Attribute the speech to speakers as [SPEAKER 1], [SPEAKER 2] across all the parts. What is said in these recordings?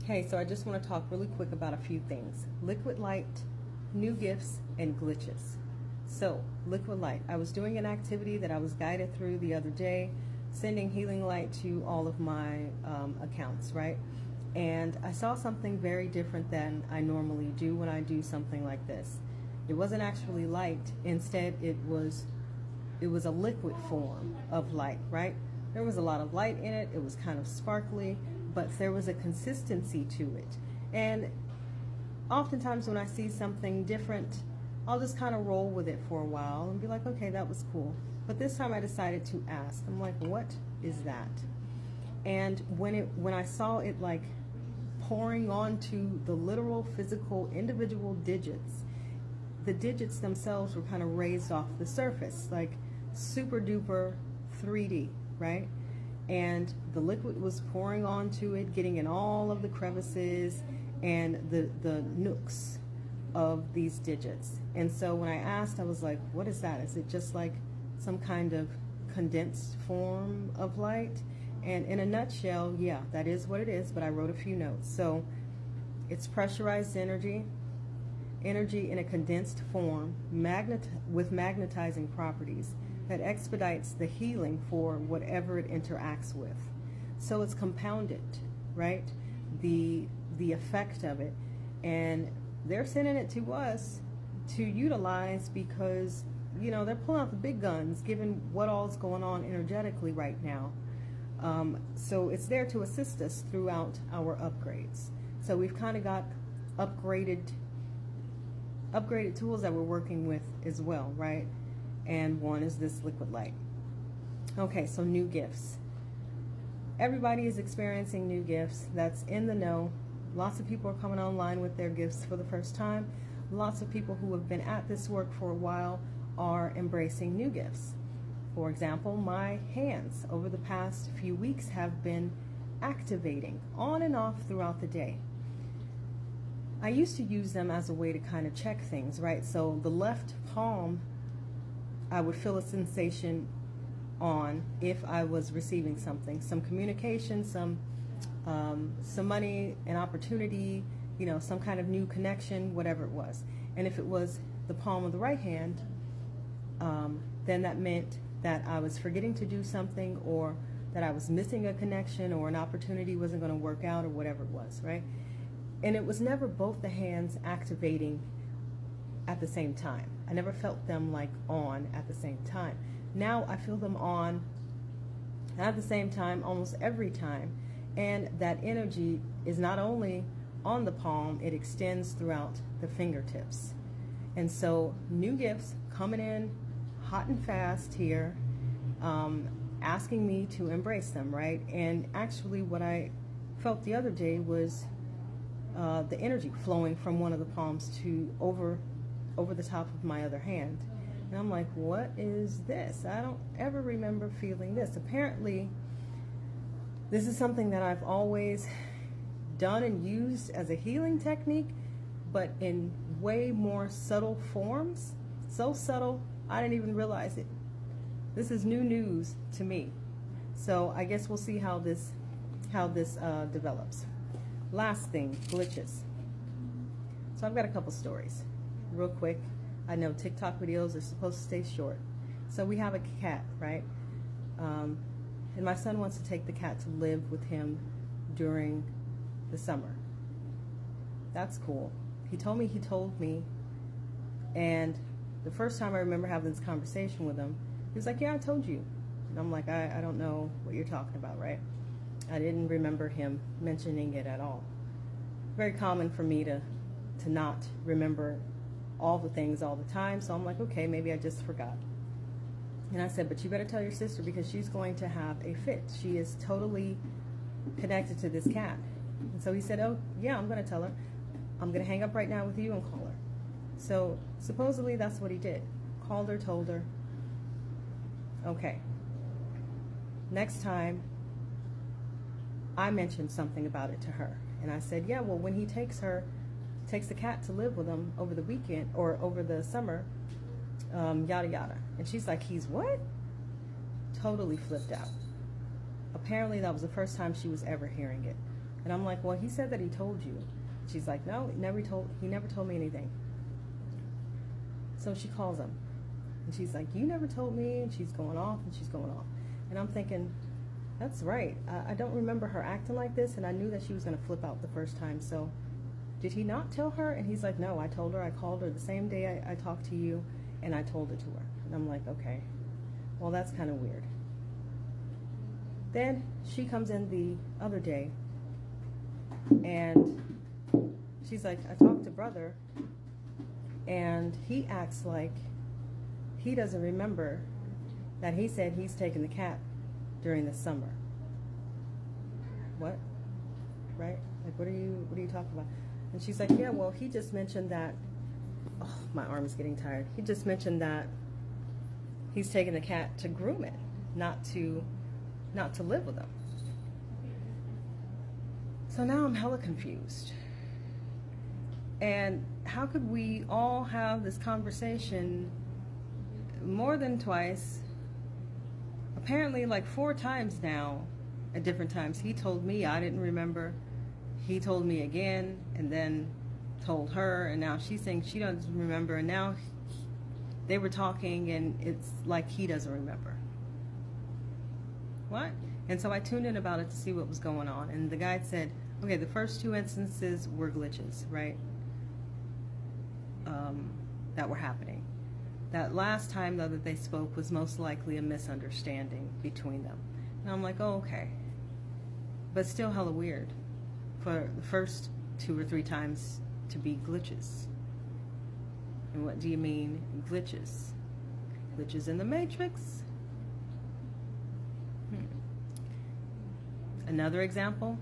[SPEAKER 1] Okay, so I just want to talk really quick about a few things. Liquid light, new gifts, and glitches. So, liquid light. I was doing an activity that I was guided through the other day, sending healing light to all of my accounts, right? And I saw something very different than I normally do when I do something like this. It wasn't actually light. Instead, it was a liquid form of light, right? There was a lot of light in it. It was kind of sparkly, but there was a consistency to it. And oftentimes when I see something different, I'll just kind of roll with it for a while and be like, okay, that was cool. But this time I decided to ask. I'm like, what is that? And when I saw it like pouring onto the literal physical individual digits, the digits themselves were kind of raised off the surface, like super duper 3D, right? And the liquid was pouring onto it, getting in all of the crevices and the nooks of these digits. And so when I asked, I was like, what is that? Is it just like some kind of condensed form of light? And in a nutshell, yeah, that is what it is, but I wrote a few notes. So it's pressurized energy in a condensed form, with magnetizing properties that expedites the healing for whatever it interacts with. So it's compounded, right? The effect of it. And they're sending it to us to utilize because, you know, they're pulling out the big guns given what all's going on energetically right now. So it's there to assist us throughout our upgrades. So we've kind of got upgraded tools that we're working with as well, right? And one is this liquid light. Okay, so new gifts. Everybody is experiencing new gifts. That's in the know. Lots of people are coming online with their gifts for the first time. Lots of people who have been at this work for a while are embracing new gifts. For example, my hands over the past few weeks have been activating on and off throughout the day. I used to use them as a way to kind of check things, right? So the left palm, I would feel a sensation on if I was receiving something, some communication, some money, an opportunity, you know, some kind of new connection, whatever it was. And if it was the palm of the right hand, then that meant that I was forgetting to do something, or that I was missing a connection, or an opportunity wasn't going to work out, or whatever it was, right? And it was never both the hands activating at the same time. I never felt them like on at the same time. Now I feel them on at the same time almost every time. And that energy is not only on the palm, it extends throughout the fingertips. And so new gifts coming in hot and fast here, asking me to embrace them, right? And actually what I felt the other day was the energy flowing from one of the palms to over the top of my other hand. And I'm like, what is this? I don't ever remember feeling this. Apparently, this is something that I've always done and used as a healing technique, but in way more subtle forms. So subtle, I didn't even realize it. This is new news to me. So I guess we'll see how this develops. Last thing, glitches. So I've got a couple stories, real quick. I know TikTok videos are supposed to stay short. So we have a cat, right? And my son wants to take the cat to live with him during the summer. That's cool. He told me, and the first time I remember having this conversation with him, he was like, yeah, I told you. And I'm like, I don't know what you're talking about, right? I didn't remember him mentioning it at all. Very common for me to not remember all the things all the time. So I'm like, okay, maybe I just forgot. And I said, but you better tell your sister because she's going to have a fit. She is totally connected to this cat. And so he said, oh, yeah, I'm going to tell her. I'm going to hang up right now with you and call her. So supposedly that's what he did. Called her, told her. Okay. Next time, I mentioned something about it to her. And I said, yeah, well, when he takes the cat to live with him over the weekend or over the summer, yada yada. And she's like, he's what? Totally flipped out. Apparently that was the first time she was ever hearing it. And I'm like, well, he said that he told you. She's like, no, he never told me anything. So she calls him. And she's like, you never told me. And she's going off and she's going off. And I'm thinking, that's right. I don't remember her acting like this. And I knew that she was going to flip out the first time. So did he not tell her? And he's like, no, I told her. I called her the same day I talked to you. And I told it to her. And I'm like, okay, well, that's kind of weird. Then she comes in the other day. And she's like, I talked to brother. And he acts like he doesn't remember that he said he's taking the cat during the summer. What? Right? Like, what are you talking about? And she's like, yeah, well, he just mentioned that, oh, my arm is getting tired. He just mentioned that he's taking the cat to groom it, not to live with him. So now I'm hella confused. And how could we all have this conversation more than twice, apparently like 4 times now, at different times? He told me, I didn't remember. He told me again, and then told her, and now she's saying she doesn't remember, and now they were talking, and it's like he doesn't remember. What? And so I tuned in about it to see what was going on, and the guy said, okay, the first 2 instances were glitches, right? That were happening. That last time, though, that they spoke was most likely a misunderstanding between them. And I'm like, oh, okay. But still hella weird for the first 2 or 3 times to be glitches. And what do you mean glitches? Glitches in the Matrix? Another example,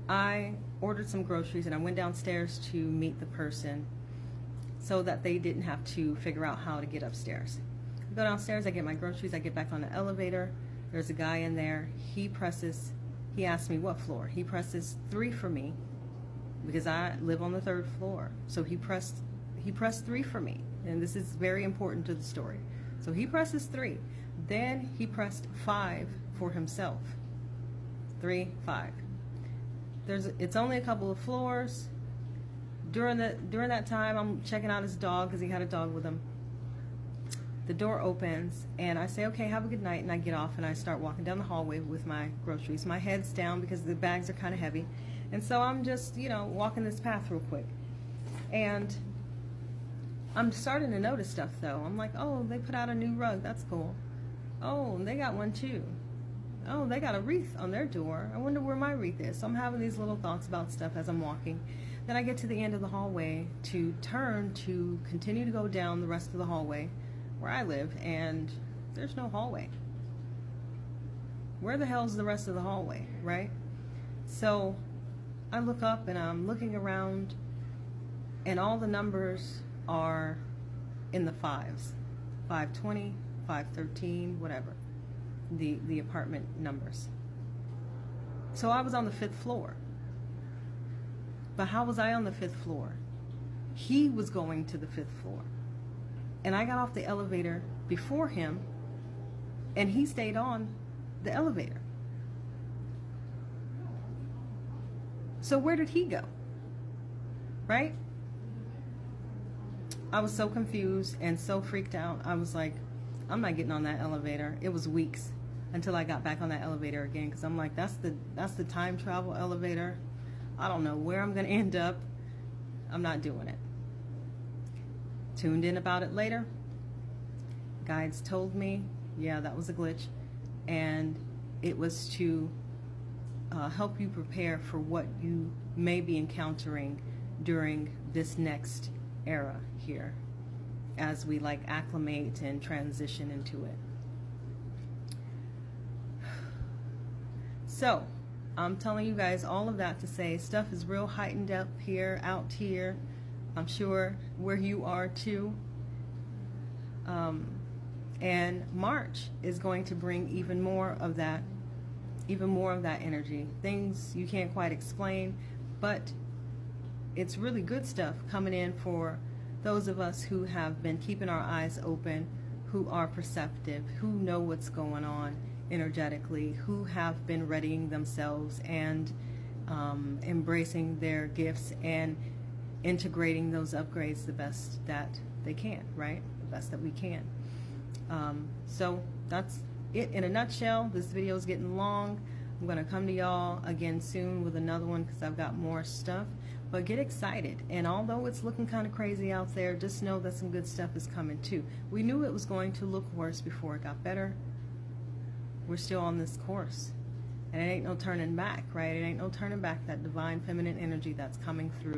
[SPEAKER 1] I ordered some groceries and I went downstairs to meet the person so that they didn't have to figure out how to get upstairs. I go downstairs, I get my groceries, I get back on the elevator. There's a guy in there. He asked me what floor. He presses 3 for me because I live on the 3rd floor. So he pressed 3 for me. And this is very important to the story. So he presses 3. Then he pressed 5 for himself. 3, 5. It's only a couple of floors. During that time, I'm checking out his dog because he had a dog with him. The door opens and I say, okay, have a good night, and I get off and I start walking down the hallway with my groceries. My head's down because the bags are kind of heavy. And so I'm just, walking this path real quick. And I'm starting to notice stuff though. I'm like, oh, they put out a new rug. That's cool. Oh, they got one too. Oh, they got a wreath on their door. I wonder where my wreath is. So I'm having these little thoughts about stuff as I'm walking. Then I get to the end of the hallway to turn to continue to go down the rest of the hallway where I live, and there's no hallway. Where the hell's the rest of the hallway, right? So I look up and I'm looking around, and all the numbers are in the 5s. 520, 513, whatever. The apartment numbers. So I was on the 5th floor. But how was I on the 5th floor? He was going to the 5th floor. And I got off the elevator before him, and he stayed on the elevator. So where did he go? Right? I was so confused and so freaked out. I was like, I'm not getting on that elevator. It was weeks until I got back on that elevator again, because I'm like, that's the time travel elevator. I don't know where I'm going to end up. I'm not doing it. Tuned in about it later. Guides told me, yeah, that was a glitch. And it was to help you prepare for what you may be encountering during this next era here, as we acclimate and transition into it. So I'm telling you guys all of that to say stuff is real heightened up here, out here. I'm sure where you are too. And March is going to bring even more of that energy. Things you can't quite explain, but it's really good stuff coming in for those of us who have been keeping our eyes open, who are perceptive, who know what's going on energetically, who have been readying themselves and embracing their gifts and integrating those upgrades the best that they can, right? The best that we can. So that's it in a nutshell. This video is getting long. I'm going to come to y'all again soon with another one because I've got more stuff. But get excited. And although it's looking kind of crazy out there, just know that some good stuff is coming too. We knew it was going to look worse before it got better. We're still on this course. And it ain't no turning back, right? It ain't no turning back. That divine feminine energy that's coming through.